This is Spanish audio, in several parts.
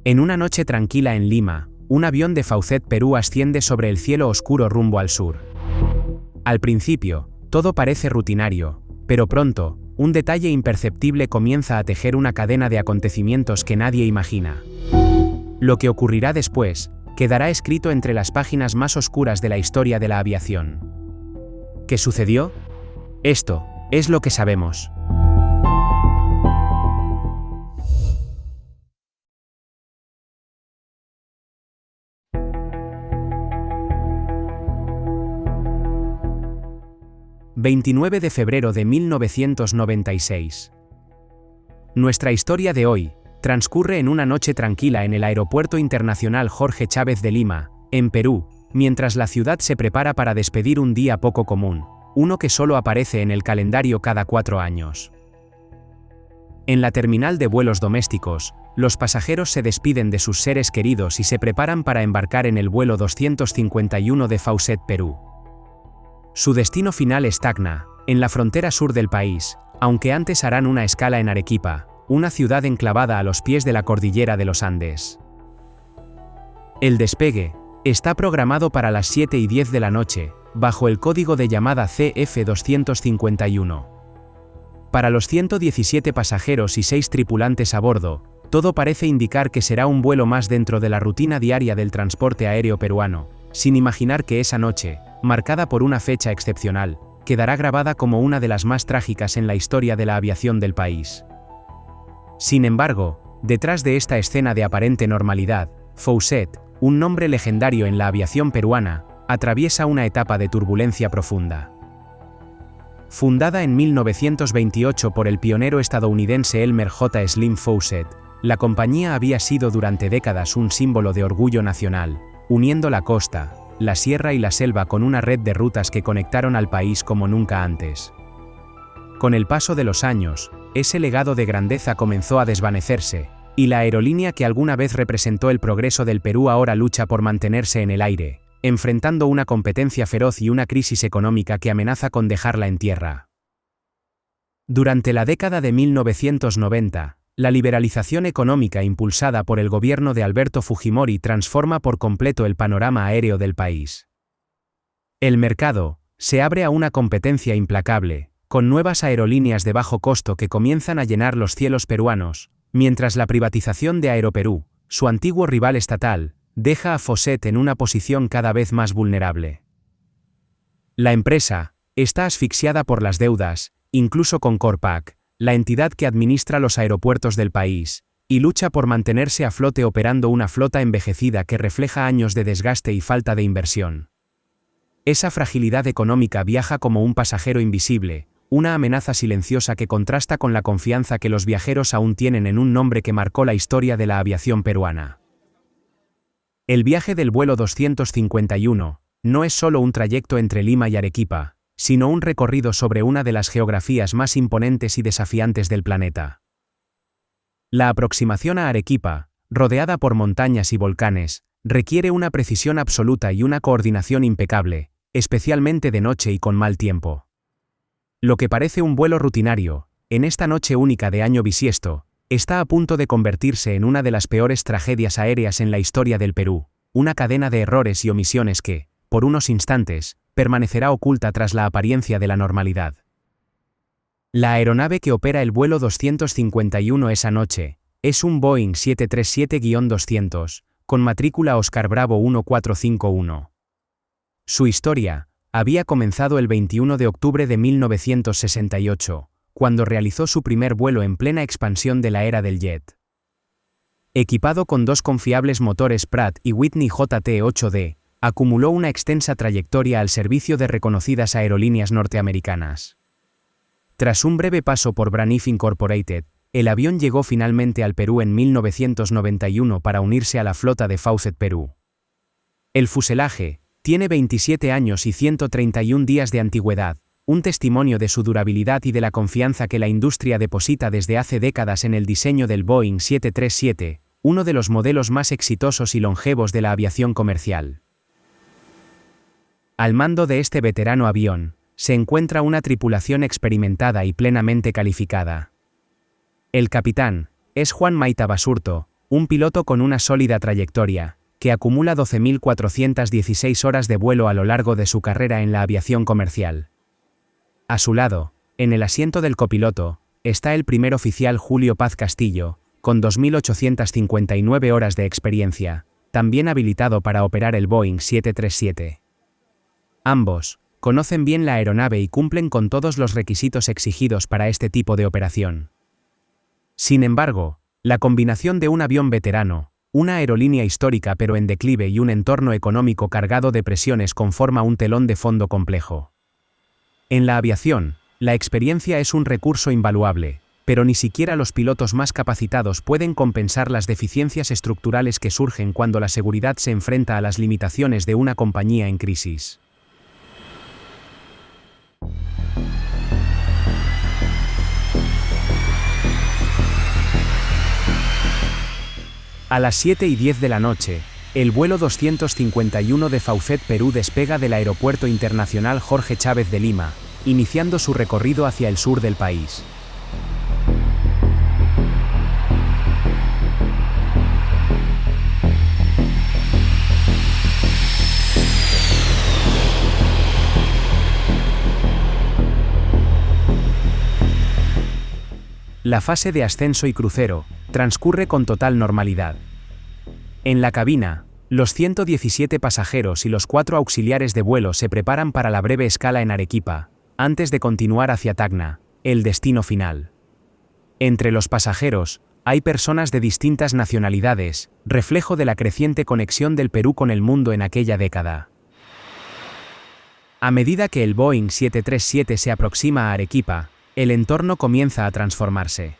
En una noche tranquila en Lima, un avión de Faucet Perú asciende sobre el cielo oscuro rumbo al sur. Al principio, todo parece rutinario, pero pronto, un detalle imperceptible comienza a tejer una cadena de acontecimientos que nadie imagina. Lo que ocurrirá después, quedará escrito entre las páginas más oscuras de la historia de la aviación. ¿Qué sucedió? Esto es lo que sabemos. ...29 de febrero de 1996. Nuestra historia de hoy transcurre en una noche tranquila en el Aeropuerto Internacional Jorge Chávez de Lima, en Perú, mientras la ciudad se prepara para despedir un día poco común, uno que solo aparece en el calendario cada 4 años. En la terminal de vuelos domésticos, los pasajeros se despiden de sus seres queridos y se preparan para embarcar en el vuelo 251 de Faucet Perú. Su destino final es Tacna, en la frontera sur del país, aunque antes harán una escala en Arequipa, una ciudad enclavada a los pies de la cordillera de los Andes. El despegue está programado para las 7:10 de la noche, bajo el código de llamada CF251. Para los 117 pasajeros y 6 tripulantes a bordo, todo parece indicar que será un vuelo más dentro de la rutina diaria del transporte aéreo peruano, sin imaginar que esa noche, marcada por una fecha excepcional, quedará grabada como una de las más trágicas en la historia de la aviación del país. Sin embargo, detrás de esta escena de aparente normalidad, Faucet, un nombre legendario en la aviación peruana, atraviesa una etapa de turbulencia profunda. Fundada en 1928 por el pionero estadounidense Elmer J. Slim Faucet, la compañía había sido durante décadas un símbolo de orgullo nacional, uniendo la costa, la sierra y la selva con una red de rutas que conectaron al país como nunca antes. Con el paso de los años, ese legado de grandeza comenzó a desvanecerse, y la aerolínea que alguna vez representó el progreso del Perú ahora lucha por mantenerse en el aire, enfrentando una competencia feroz y una crisis económica que amenaza con dejarla en tierra. Durante la década de 1990, la liberalización económica impulsada por el gobierno de Alberto Fujimori transforma por completo el panorama aéreo del país. El mercado se abre a una competencia implacable, con nuevas aerolíneas de bajo costo que comienzan a llenar los cielos peruanos, mientras la privatización de Aeroperú, su antiguo rival estatal, deja a Faucet en una posición cada vez más vulnerable. La empresa está asfixiada por las deudas, incluso con Corpac, la entidad que administra los aeropuertos del país, y lucha por mantenerse a flote operando una flota envejecida que refleja años de desgaste y falta de inversión. Esa fragilidad económica viaja como un pasajero invisible, una amenaza silenciosa que contrasta con la confianza que los viajeros aún tienen en un nombre que marcó la historia de la aviación peruana. El viaje del vuelo 251 no es solo un trayecto entre Lima y Arequipa, sino un recorrido sobre una de las geografías más imponentes y desafiantes del planeta. La aproximación a Arequipa, rodeada por montañas y volcanes, requiere una precisión absoluta y una coordinación impecable, especialmente de noche y con mal tiempo. Lo que parece un vuelo rutinario, en esta noche única de año bisiesto, está a punto de convertirse en una de las peores tragedias aéreas en la historia del Perú, una cadena de errores y omisiones que, por unos instantes, permanecerá oculta tras la apariencia de la normalidad. La aeronave que opera el vuelo 251 esa noche es un Boeing 737-200, con matrícula Oscar Bravo 1451. Su historia había comenzado el 21 de octubre de 1968, cuando realizó su primer vuelo en plena expansión de la era del jet. Equipado con 2 confiables motores Pratt y Whitney JT-8D, acumuló una extensa trayectoria al servicio de reconocidas aerolíneas norteamericanas. Tras un breve paso por Braniff Incorporated, el avión llegó finalmente al Perú en 1991 para unirse a la flota de Faucet Perú. El fuselaje tiene 27 años y 131 días de antigüedad, un testimonio de su durabilidad y de la confianza que la industria deposita desde hace décadas en el diseño del Boeing 737, uno de los modelos más exitosos y longevos de la aviación comercial. Al mando de este veterano avión, se encuentra una tripulación experimentada y plenamente calificada. El capitán es Juan Maita Basurto, un piloto con una sólida trayectoria, que acumula 12.416 horas de vuelo a lo largo de su carrera en la aviación comercial. A su lado, en el asiento del copiloto, está el primer oficial Julio Paz Castillo, con 2.859 horas de experiencia, también habilitado para operar el Boeing 737. Ambos conocen bien la aeronave y cumplen con todos los requisitos exigidos para este tipo de operación. Sin embargo, la combinación de un avión veterano, una aerolínea histórica pero en declive y un entorno económico cargado de presiones conforma un telón de fondo complejo. En la aviación, la experiencia es un recurso invaluable, pero ni siquiera los pilotos más capacitados pueden compensar las deficiencias estructurales que surgen cuando la seguridad se enfrenta a las limitaciones de una compañía en crisis. A las 7:10 de la noche, el vuelo 251 de Faucet Perú despega del Aeropuerto Internacional Jorge Chávez de Lima, iniciando su recorrido hacia el sur del país. La fase de ascenso y crucero transcurre con total normalidad. En la cabina, los 117 pasajeros y los 4 auxiliares de vuelo se preparan para la breve escala en Arequipa, antes de continuar hacia Tacna, el destino final. Entre los pasajeros, hay personas de distintas nacionalidades, reflejo de la creciente conexión del Perú con el mundo en aquella década. A medida que el Boeing 737 se aproxima a Arequipa, el entorno comienza a transformarse.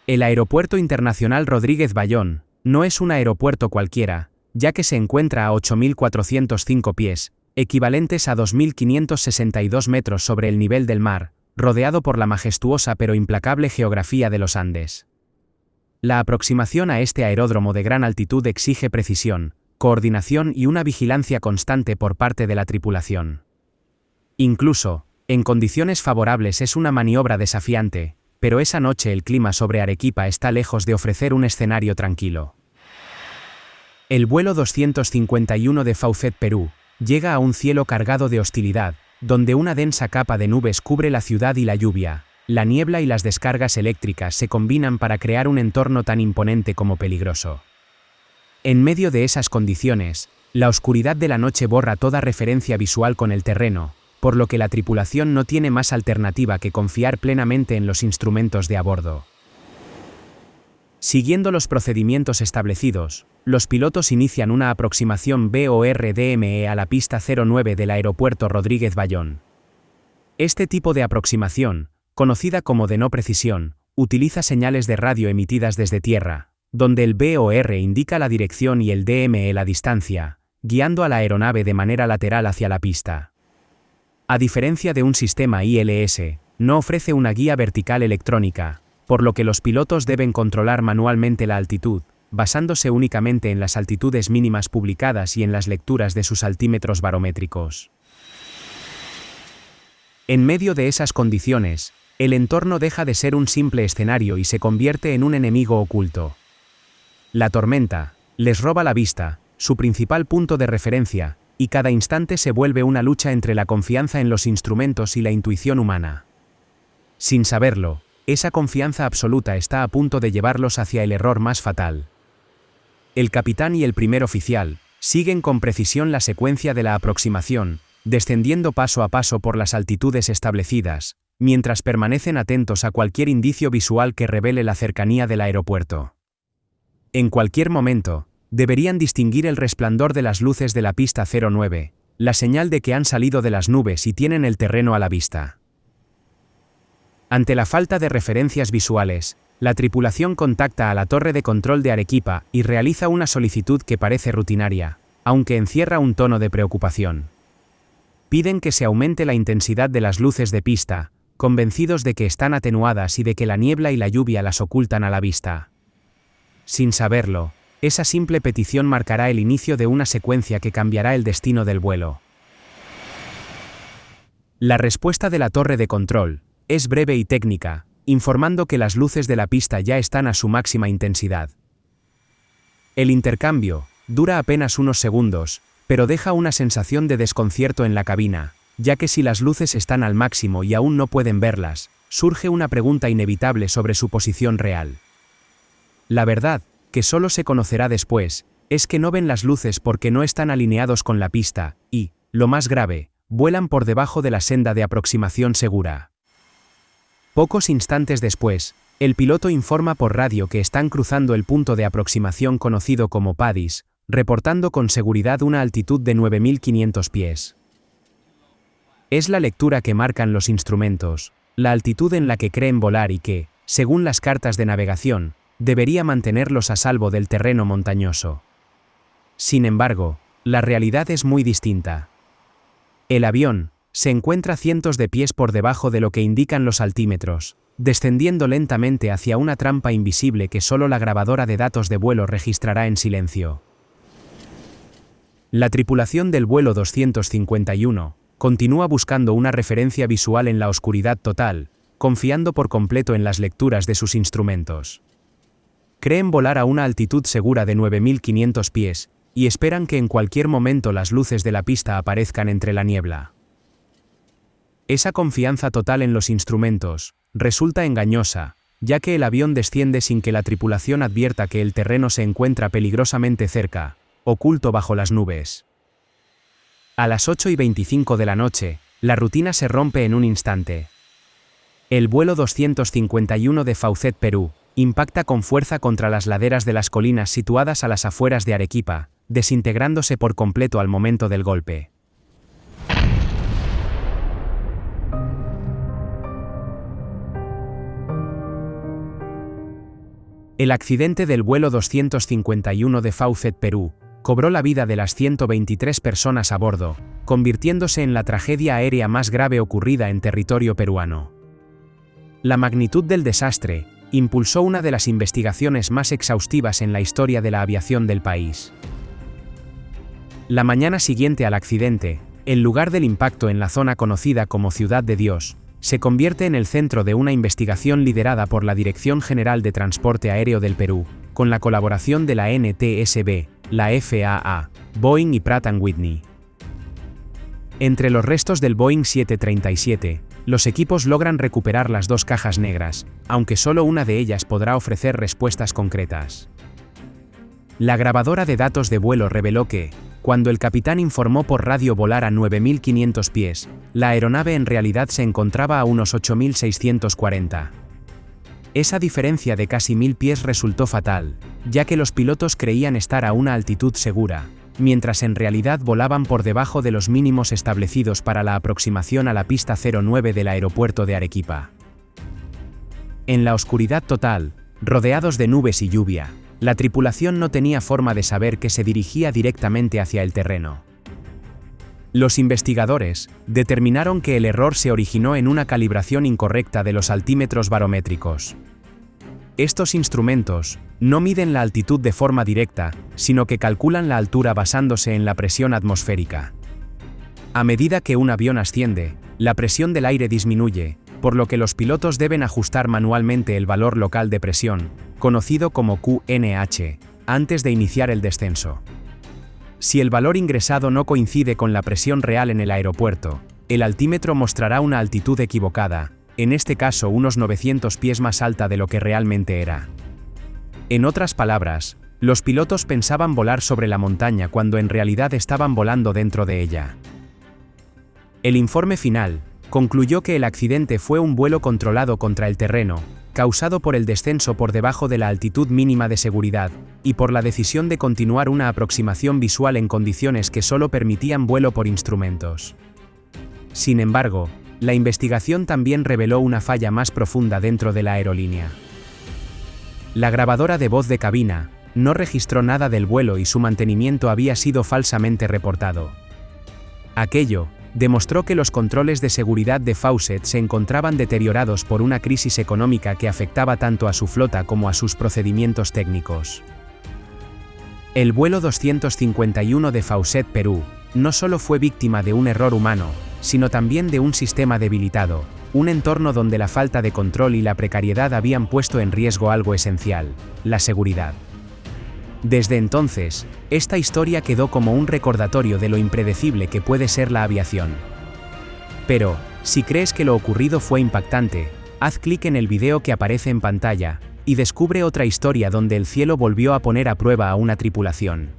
El Aeropuerto Internacional Rodríguez Bayón no es un aeropuerto cualquiera, ya que se encuentra a 8.405 pies, equivalentes a 2.562 metros sobre el nivel del mar, rodeado por la majestuosa pero implacable geografía de los Andes. La aproximación a este aeródromo de gran altitud exige precisión, coordinación y una vigilancia constante por parte de la tripulación. Incluso, en condiciones favorables es una maniobra desafiante, pero esa noche el clima sobre Arequipa está lejos de ofrecer un escenario tranquilo. El vuelo 251 de Faucet Perú llega a un cielo cargado de hostilidad, donde una densa capa de nubes cubre la ciudad y la lluvia, la niebla y las descargas eléctricas se combinan para crear un entorno tan imponente como peligroso. En medio de esas condiciones, la oscuridad de la noche borra toda referencia visual con el terreno, por lo que la tripulación no tiene más alternativa que confiar plenamente en los instrumentos de a bordo. Siguiendo los procedimientos establecidos, los pilotos inician una aproximación BORDME a la pista 09 del Aeropuerto Rodríguez Bayón. Este tipo de aproximación, conocida como de no precisión, utiliza señales de radio emitidas desde tierra, donde el BOR indica la dirección y el DME la distancia, guiando a la aeronave de manera lateral hacia la pista. A diferencia de un sistema ILS, no ofrece una guía vertical electrónica, por lo que los pilotos deben controlar manualmente la altitud, basándose únicamente en las altitudes mínimas publicadas y en las lecturas de sus altímetros barométricos. En medio de esas condiciones, el entorno deja de ser un simple escenario y se convierte en un enemigo oculto. La tormenta les roba la vista, su principal punto de referencia, y cada instante se vuelve una lucha entre la confianza en los instrumentos y la intuición humana. Sin saberlo, esa confianza absoluta está a punto de llevarlos hacia el error más fatal. El capitán y el primer oficial siguen con precisión la secuencia de la aproximación, descendiendo paso a paso por las altitudes establecidas, mientras permanecen atentos a cualquier indicio visual que revele la cercanía del aeropuerto. En cualquier momento, deberían distinguir el resplandor de las luces de la pista 09, la señal de que han salido de las nubes y tienen el terreno a la vista. Ante la falta de referencias visuales, la tripulación contacta a la torre de control de Arequipa y realiza una solicitud que parece rutinaria, aunque encierra un tono de preocupación. Piden que se aumente la intensidad de las luces de pista, convencidos de que están atenuadas y de que la niebla y la lluvia las ocultan a la vista. Sin saberlo, esa simple petición marcará el inicio de una secuencia que cambiará el destino del vuelo. La respuesta de la torre de control es breve y técnica, informando que las luces de la pista ya están a su máxima intensidad. El intercambio dura apenas unos segundos, pero deja una sensación de desconcierto en la cabina, ya que si las luces están al máximo y aún no pueden verlas, surge una pregunta inevitable sobre su posición real. La verdad, que solo se conocerá después, es que no ven las luces porque no están alineados con la pista, y, lo más grave, vuelan por debajo de la senda de aproximación segura. Pocos instantes después, el piloto informa por radio que están cruzando el punto de aproximación conocido como PADIS, reportando con seguridad una altitud de 9.500 pies. Es la lectura que marcan los instrumentos, la altitud en la que creen volar y que, según las cartas de navegación, debería mantenerlos a salvo del terreno montañoso. Sin embargo, la realidad es muy distinta. El avión se encuentra cientos de pies por debajo de lo que indican los altímetros, descendiendo lentamente hacia una trampa invisible que solo la grabadora de datos de vuelo registrará en silencio. La tripulación del vuelo 251 continúa buscando una referencia visual en la oscuridad total, confiando por completo en las lecturas de sus instrumentos. Creen volar a una altitud segura de 9.500 pies, y esperan que en cualquier momento las luces de la pista aparezcan entre la niebla. Esa confianza total en los instrumentos resulta engañosa, ya que el avión desciende sin que la tripulación advierta que el terreno se encuentra peligrosamente cerca, oculto bajo las nubes. A las 8:25 de la noche, la rutina se rompe en un instante. El vuelo 251 de Faucet, Perú, impacta con fuerza contra las laderas de las colinas situadas a las afueras de Arequipa, desintegrándose por completo al momento del golpe. El accidente del vuelo 251 de Faucet, Perú, cobró la vida de las 123 personas a bordo, convirtiéndose en la tragedia aérea más grave ocurrida en territorio peruano. La magnitud del desastre impulsó una de las investigaciones más exhaustivas en la historia de la aviación del país. La mañana siguiente al accidente, el lugar del impacto en la zona conocida como Ciudad de Dios, se convierte en el centro de una investigación liderada por la Dirección General de Transporte Aéreo del Perú, con la colaboración de la NTSB, la FAA, Boeing y Pratt & Whitney. Entre los restos del Boeing 737, los equipos logran recuperar las dos cajas negras, aunque solo una de ellas podrá ofrecer respuestas concretas. La grabadora de datos de vuelo reveló que, cuando el capitán informó por radio volar a 9.500 pies, la aeronave en realidad se encontraba a unos 8.640. Esa diferencia de casi 1.000 pies resultó fatal, ya que los pilotos creían estar a una altitud segura, mientras en realidad volaban por debajo de los mínimos establecidos para la aproximación a la pista 09 del aeropuerto de Arequipa. En la oscuridad total, rodeados de nubes y lluvia, la tripulación no tenía forma de saber que se dirigía directamente hacia el terreno. Los investigadores determinaron que el error se originó en una calibración incorrecta de los altímetros barométricos. Estos instrumentos no miden la altitud de forma directa, sino que calculan la altura basándose en la presión atmosférica. A medida que un avión asciende, la presión del aire disminuye, por lo que los pilotos deben ajustar manualmente el valor local de presión, conocido como QNH, antes de iniciar el descenso. Si el valor ingresado no coincide con la presión real en el aeropuerto, el altímetro mostrará una altitud equivocada, en este caso unos 900 pies más alta de lo que realmente era. En otras palabras, los pilotos pensaban volar sobre la montaña cuando en realidad estaban volando dentro de ella. El informe final concluyó que el accidente fue un vuelo controlado contra el terreno, causado por el descenso por debajo de la altitud mínima de seguridad, y por la decisión de continuar una aproximación visual en condiciones que solo permitían vuelo por instrumentos. Sin embargo, la investigación también reveló una falla más profunda dentro de la aerolínea. La grabadora de voz de cabina no registró nada del vuelo y su mantenimiento había sido falsamente reportado. Aquello demostró que los controles de seguridad de Faucet se encontraban deteriorados por una crisis económica que afectaba tanto a su flota como a sus procedimientos técnicos. El vuelo 251 de Faucet, Perú, no solo fue víctima de un error humano, sino también de un sistema debilitado, un entorno donde la falta de control y la precariedad habían puesto en riesgo algo esencial: la seguridad. Desde entonces, esta historia quedó como un recordatorio de lo impredecible que puede ser la aviación. Pero, si crees que lo ocurrido fue impactante, haz clic en el video que aparece en pantalla, y descubre otra historia donde el cielo volvió a poner a prueba a una tripulación.